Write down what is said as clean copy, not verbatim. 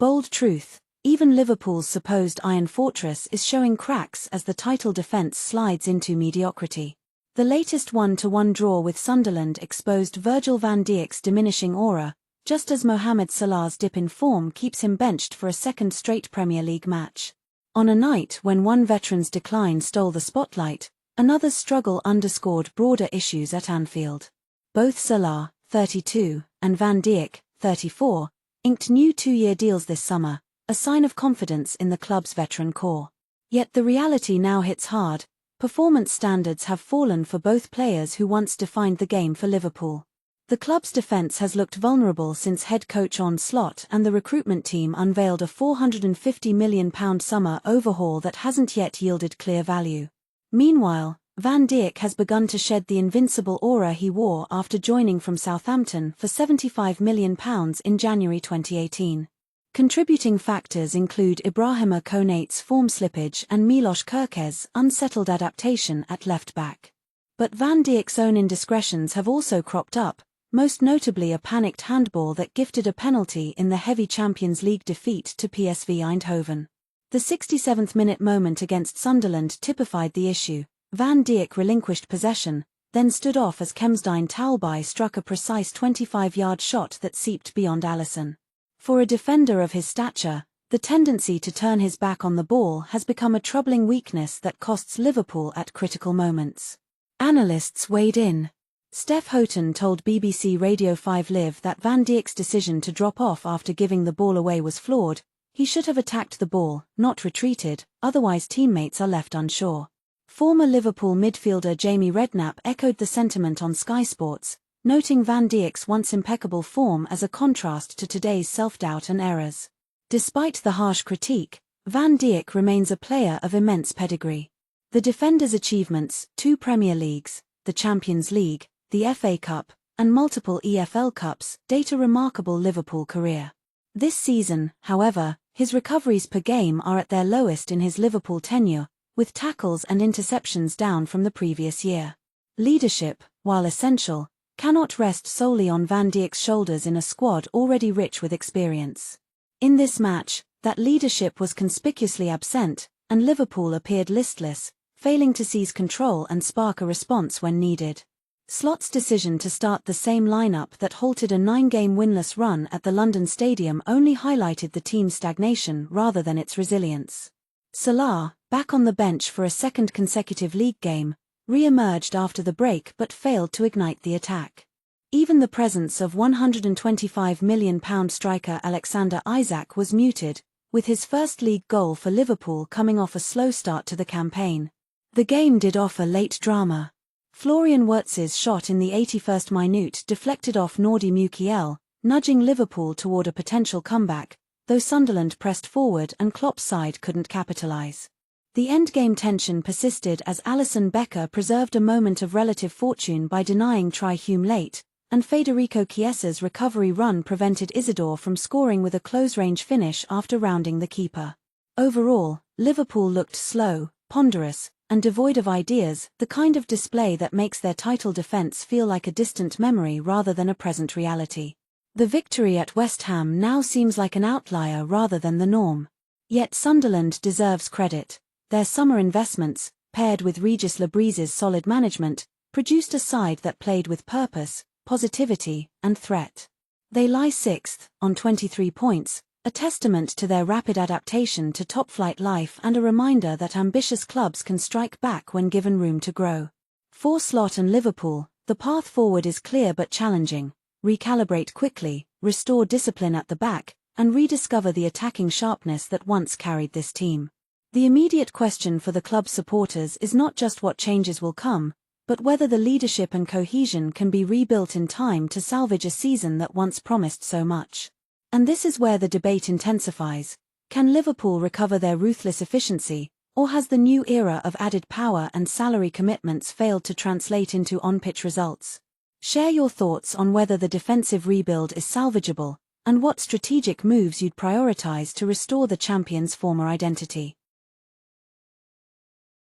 Bold truth, even Liverpool's supposed iron fortress is showing cracks as the title defence slides into mediocrity. The latest 1-1 draw with Sunderland exposed Virgil van Dijk's diminishing aura, just as Mohamed Salah's dip in form keeps him benched for a second straight Premier League match. On a night when one veteran's decline stole the spotlight, another's struggle underscored broader issues at Anfield. Both Salah, 32, and Van Dijk, 34, inked new 2-year deals this summer, a sign of confidence in the club's veteran core. Yet the reality now hits hard. Performance standards have fallen for both players who once defined the game for Liverpool. The club's defence has looked vulnerable since head coach Arne Slot and the recruitment team unveiled a £450 million summer overhaul that hasn't yet yielded clear value. Meanwhile, Van Dijk has begun to shed the invincible aura he wore after joining from Southampton for £75 million in January 2018. Contributing factors include Ibrahima Konate's form slippage and Milos Kerkez's unsettled adaptation at left-back. But Van Dijk's own indiscretions have also cropped up, most notably a panicked handball that gifted a penalty in the heavy Champions League defeat to PSV Eindhoven. The 67th-minute moment against Sunderland typified the issue. Van Dijk relinquished possession, then stood off as Kemsdijn Talby struck a precise 25-yard shot that seeped beyond Alisson. For a defender of his stature, the tendency to turn his back on the ball has become a troubling weakness that costs Liverpool at critical moments. Analysts weighed in. Steph Houghton told BBC Radio 5 Live that Van Dijk's decision to drop off after giving the ball away was flawed. He should have attacked the ball, not retreated, otherwise teammates are left unsure. Former Liverpool midfielder Jamie Redknapp echoed the sentiment on Sky Sports, noting Van Dijk's once impeccable form as a contrast to today's self-doubt and errors. Despite the harsh critique, Van Dijk remains a player of immense pedigree. The defender's achievements, 2 Premier Leagues, the Champions League, the FA Cup, and multiple EFL Cups, date a remarkable Liverpool career. This season, however, his recoveries per game are at their lowest in his Liverpool tenure, with tackles and interceptions down from the previous year. Leadership, while essential, cannot rest solely on Van Dijk's shoulders in a squad already rich with experience. In this match, that leadership was conspicuously absent, and Liverpool appeared listless, failing to seize control and spark a response when needed. Slot's decision to start the same lineup that halted a 9-game winless run at the London Stadium only highlighted the team's stagnation rather than its resilience. Salah, back on the bench for a second consecutive league game, re-emerged after the break but failed to ignite the attack. Even the presence of £125 million striker Alexander Isak was muted, with his first league goal for Liverpool coming off a slow start to the campaign. The game did offer late drama. Florian Wirtz's shot in the 81st minute deflected off Nordi Mukiel, nudging Liverpool toward a potential comeback, though Sunderland pressed forward and Klopp's side couldn't capitalise. The endgame tension persisted as Alisson Becker preserved a moment of relative fortune by denying try Hume late, and Federico Chiesa's recovery run prevented Isidore from scoring with a close-range finish after rounding the keeper. Overall, Liverpool looked slow, ponderous, and devoid of ideas, the kind of display that makes their title defence feel like a distant memory rather than a present reality. The victory at West Ham now seems like an outlier rather than the norm. Yet Sunderland deserves credit. Their summer investments, paired with Regis Lebrise's solid management, produced a side that played with purpose, positivity, and threat. They lie 6th, on 23 points, a testament to their rapid adaptation to top-flight life and a reminder that ambitious clubs can strike back when given room to grow. For Slot and Liverpool, the path forward is clear but challenging. Recalibrate quickly, restore discipline at the back, and rediscover the attacking sharpness that once carried this team. The immediate question for the club's supporters is not just what changes will come, but whether the leadership and cohesion can be rebuilt in time to salvage a season that once promised so much. And this is where the debate intensifies. Can Liverpool recover their ruthless efficiency, or has the new era of added power and salary commitments failed to translate into on-pitch results? Share your thoughts on whether the defensive rebuild is salvageable, and what strategic moves you'd prioritize to restore the champion's former identity.